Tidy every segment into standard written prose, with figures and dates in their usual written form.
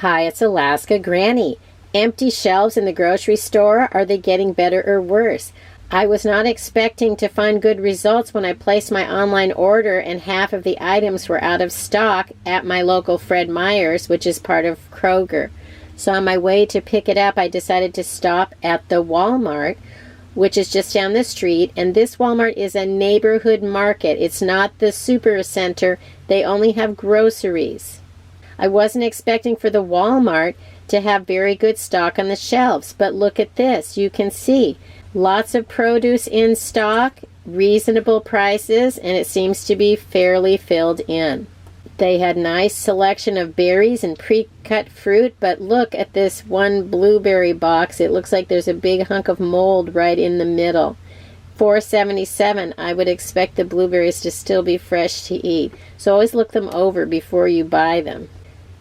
Hi, it's Alaska Granny. Empty shelves in the grocery store, are they getting better or worse? I was not expecting to find good results when I placed my online order and half of the items were out of stock at my local Fred Meyer's, which is part of Kroger. So on my way to pick it up, I decided to stop at the Walmart, which is just down the street, and this Walmart is a neighborhood market. It's not the super center. They only have groceries. I wasn't expecting for the Walmart to have very good stock on the shelves, but look at this. You can see lots of produce in stock, reasonable prices, and it seems to be fairly filled in. They had nice selection of berries and pre-cut fruit, but look at this one blueberry box. It looks like there's a big hunk of mold right in the middle. $4.77. I would expect the blueberries to still be fresh to eat. So always look them over before you buy them.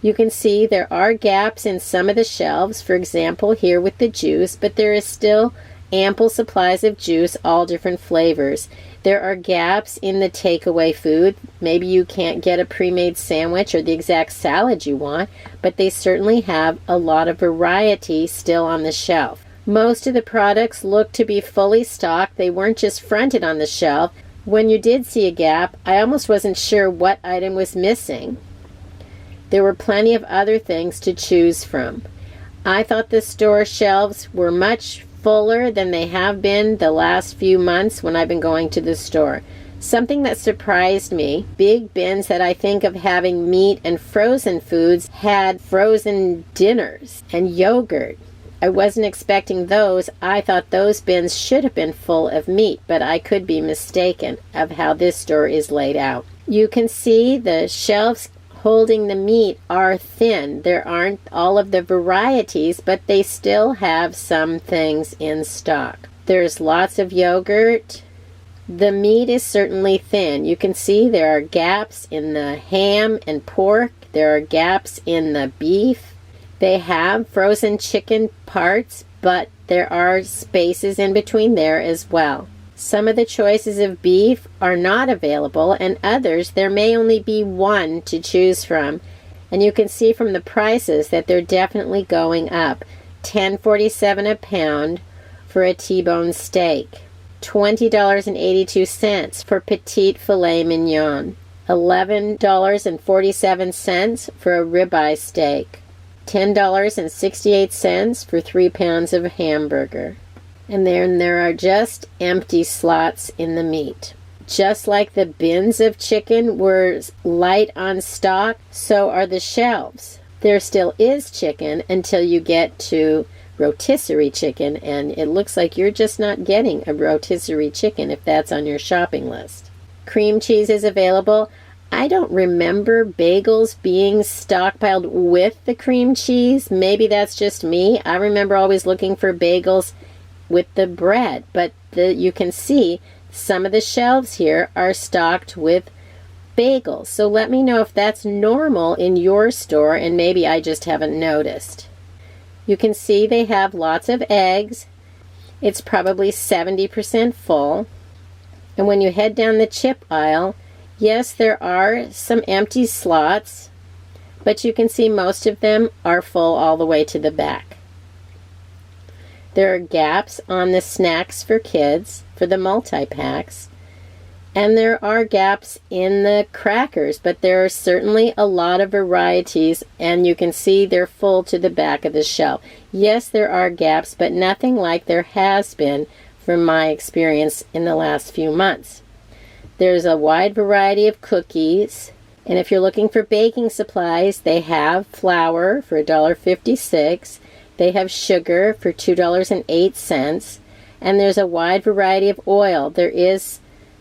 You can see there are gaps in some of the shelves, for example here with the juice, but there is still ample supplies of juice, all different flavors. There are gaps in the takeaway food. Maybe you can't get a pre-made sandwich or the exact salad you want, but they certainly have a lot of variety still on the shelf. Most of the products look to be fully stocked. They weren't just fronted on the shelf. When you did see a gap, I almost wasn't sure what item was missing. There were plenty of other things to choose from. I thought the store shelves were much fuller than they have been the last few months when I've been going to the store. Something that surprised me, big bins that I think of having meat and frozen foods had frozen dinners and yogurt. I wasn't expecting those. I thought those bins should have been full of meat, but I could be mistaken of how this store is laid out. You can see the shelves holding the meat are thin. There aren't all of the varieties, but they still have some things in stock. There's lots of yogurt. The meat is certainly thin. You can see there are gaps in the ham and pork. There are gaps in the beef. They have frozen chicken parts, but there are spaces in between there as well. Some of the choices of beef are not available, and others there may only be one to choose from. And you can see from the prices that they're definitely going up. $10.47 a pound for a T-bone steak. $20.82 for petite filet mignon. $11.47 for a ribeye steak. $10.68 for 3 pounds of hamburger. And then there are just empty slots in the meat. Just like the bins of chicken were light on stock, so are the shelves. There still is chicken until you get to rotisserie chicken, and it looks like you're just not getting a rotisserie chicken if that's on your shopping list. Cream cheese is available. I don't remember bagels being stockpiled with the cream cheese. Maybe that's just me. I remember always looking for bagels with the bread, but you can see some of the shelves here are stocked with bagels. So let me know if that's normal in your store, and maybe I just haven't noticed. You can see they have lots of eggs. It's probably 70% full. And when you head down the chip aisle, yes, there are some empty slots, but you can see most of them are full all the way to the back. There are gaps on the snacks for kids, for the multi-packs, and there are gaps in the crackers, but there are certainly a lot of varieties, and you can see they're full to the back of the shelf. Yes, there are gaps, but nothing like there has been from my experience in the last few months. There's a wide variety of cookies, and if you're looking for baking supplies, they have flour for $1.56. They have sugar for $2.08, and there's a wide variety of oil. There is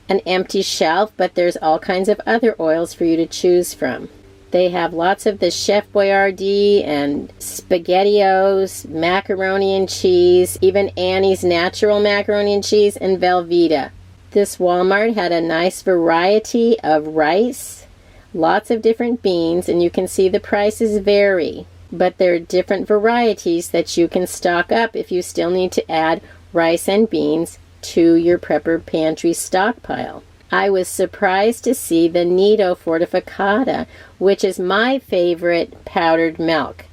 an empty shelf, but there's all kinds of other oils for you to choose from. They have lots of the Chef Boyardee and SpaghettiOs, macaroni and cheese, even Annie's natural macaroni and cheese, and Velveeta. This Walmart had a nice variety of rice, lots of different beans, and you can see the prices vary. But there are different varieties that you can stock up if you still need to add rice and beans to your prepper pantry stockpile. I was surprised to see the Nido Fortificata, which is my favorite powdered milk.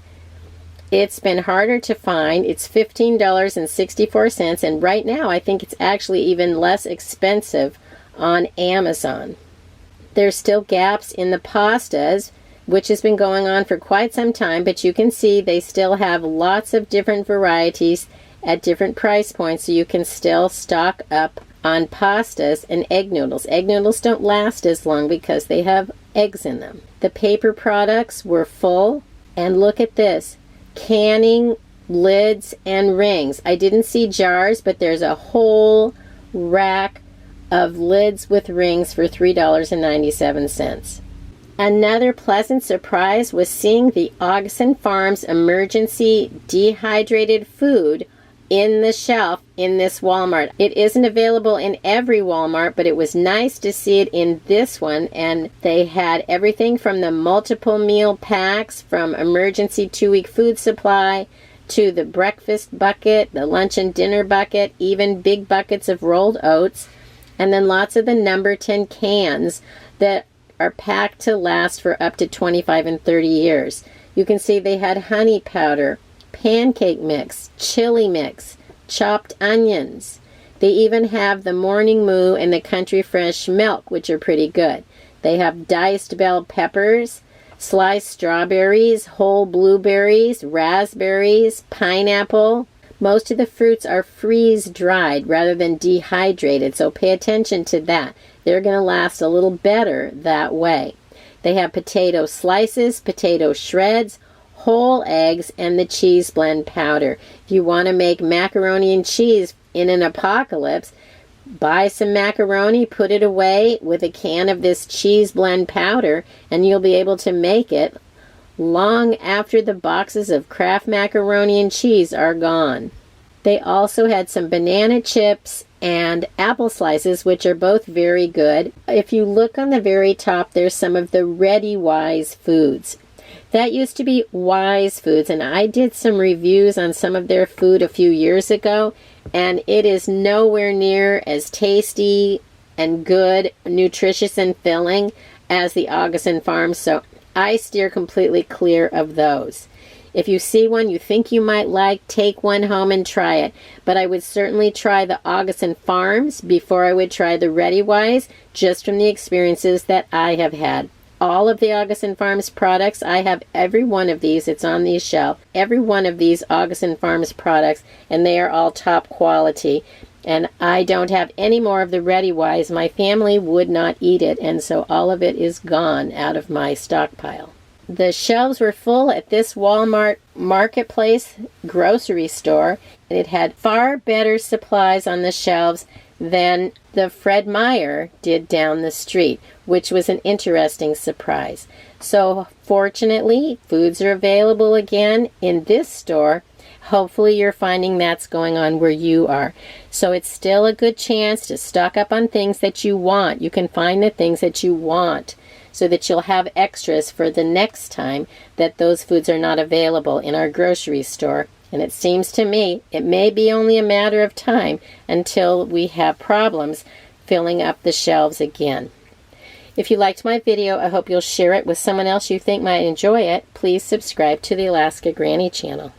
It's been harder to find. It's $15.64, and right now I think it's actually even less expensive on Amazon. There's still gaps in the pastas, which has been going on for quite some time, but you can see they still have lots of different varieties at different price points, so you can still stock up on pastas and egg noodles. Egg noodles don't last as long because they have eggs in them. The paper products were full, and look at this. Canning, lids, and rings. I didn't see jars, but there's a whole rack of lids with rings for $3.97. Another pleasant surprise was seeing the Augason Farms emergency dehydrated food in the shelf in this Walmart. It isn't available in every Walmart, but it was nice to see it in this one, and they had everything from the multiple meal packs, from emergency 2-week food supply, to the breakfast bucket, the lunch and dinner bucket, even big buckets of rolled oats, and then lots of the number 10 cans that are packed to last for up to 25 and 30 years. You can see they had honey powder, pancake mix, chili mix, chopped onions. They even have the Morning Moo and the Country Fresh milk, which are pretty good. They have diced bell peppers, sliced strawberries, whole blueberries, raspberries, pineapple. Most of the fruits are freeze-dried rather than dehydrated, so pay attention to that. They're going to last a little better that way. They have potato slices, potato shreds, whole eggs, and the cheese blend powder. If you want to make macaroni and cheese in an apocalypse, buy some macaroni, put it away with a can of this cheese blend powder, and you'll be able to make it long after the boxes of Kraft macaroni and cheese are gone. They also had some banana chips and apple slices, which are both very good. If you look on the very top, there's some of the Ready Wise foods. That used to be Wise Foods, and I did some reviews on some of their food a few years ago, and it is nowhere near as tasty and good, nutritious and filling as the Augason Farms, so I steer completely clear of those. If you see one you think you might like, take one home and try it. But I would certainly try the Augason Farms before I would try the Ready Wise, just from the experiences that I have had. All of the Augason Farms products, I have every one of these. It's on these shelves. Every one of these Augason Farms products, and they are all top quality. And I don't have any more of the Ready Wise. My family would not eat it, and so all of it is gone out of my stockpile. The shelves were full at this Walmart Marketplace grocery store, and it had far better supplies on the shelves than the Fred Meyer did down the street, which was an interesting surprise. So fortunately, foods are available again in this store. Hopefully you're finding that's going on where you are. So it's still a good chance to stock up on things that you want. You can find the things that you want so that you'll have extras for the next time that those foods are not available in our grocery store. And it seems to me it may be only a matter of time until we have problems filling up the shelves again. If you liked my video, I hope you'll share it with someone else you think might enjoy it. Please subscribe to the Alaska Granny channel.